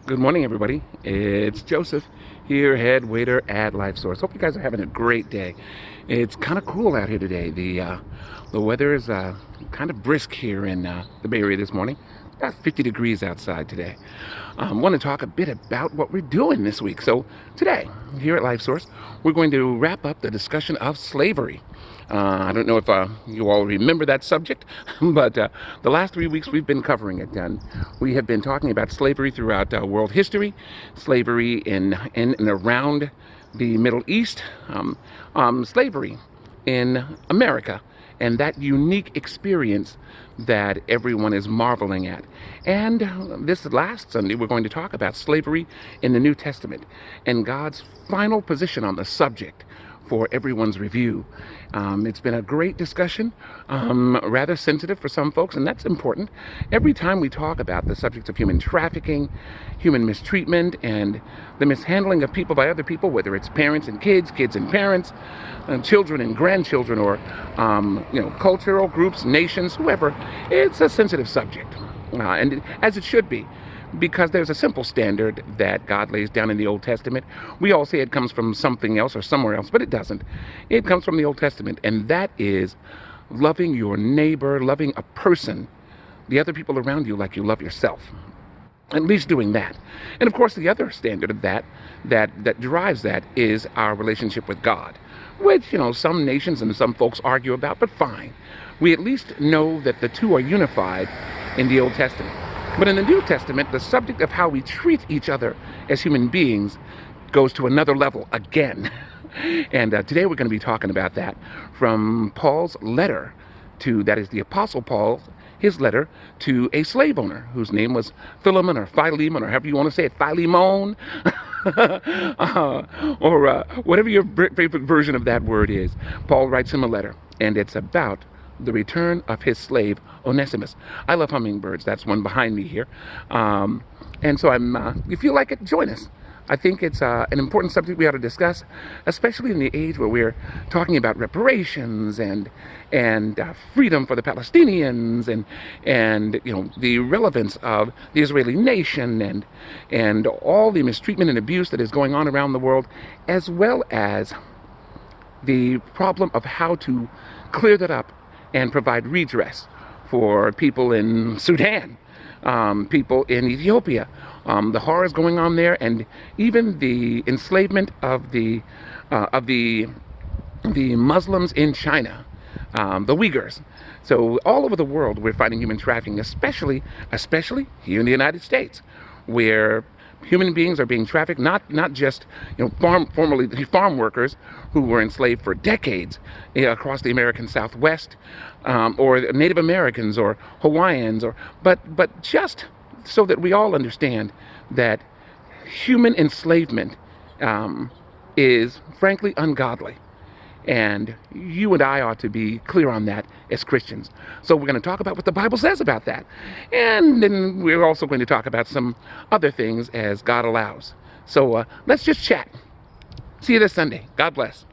Good morning, everybody. It's Joseph here, head waiter at LifeSource. Hope you guys are having a great day. It's kind of cool out here today. The weather is kind of brisk here in the Bay Area this morning. About 50 degrees outside today. I want to talk a bit about what we're doing this week. So today, here at LifeSource, we're going to wrap up the discussion of slavery. I don't know if you all remember that subject, but the last 3 weeks we've been covering it. And we have been talking about slavery throughout world history, slavery in and around the Middle East, slavery in America, and that unique experience that everyone is marveling at. And this last Sunday, we're going to talk about slavery in the New Testament and God's final position on the subject for everyone's review. It's been a great discussion, rather sensitive for some folks, and that's important. Every time we talk about the subjects of human trafficking, human mistreatment, and the mishandling of people by other people, whether it's parents and kids, kids and parents, children and grandchildren, or cultural groups, nations, whoever, it's a sensitive subject, and as it should be. Because there's a simple standard that God lays down in the Old Testament. We all say it comes from something else or somewhere else, but it doesn't. It comes from the Old Testament, and that is loving your neighbor, loving a person, the other people around you like you love yourself. At least doing that. And of course, the other standard of that drives that is our relationship with God, which, some nations and some folks argue about, but fine. We at least know that the two are unified in the Old Testament. But in the New Testament, the subject of how we treat each other as human beings goes to another level again. And today we're going to be talking about that from Paul's letter that is the Apostle Paul, his letter to a slave owner whose name was Philemon or Philemon, or however you want to say it, Philemon, or whatever your favorite version of that word is. Paul writes him a letter, and it's about the return of his slave Onesimus. I love hummingbirds. That's one behind me here. And so if you feel like it, join us. I think it's an important subject we ought to discuss, especially in the age where we're talking about reparations and freedom for the Palestinians and the relevance of the Israeli nation and all the mistreatment and abuse that is going on around the world, as well as the problem of how to clear that up and provide redress for people in Sudan, people in Ethiopia, the horrors going on there, and even the enslavement of the Muslims in China, the Uyghurs. So all over the world, we're fighting human trafficking, especially here in the United States, where human beings are being trafficked, not just formerly farm workers who were enslaved for decades across the American Southwest, or Native Americans or Hawaiians, but just so that we all understand that human enslavement is frankly ungodly. And you and I ought to be clear on that as Christians. So we're going to talk about what the Bible says about that. And then we're also going to talk about some other things as God allows. So let's just chat. See you this Sunday. God bless.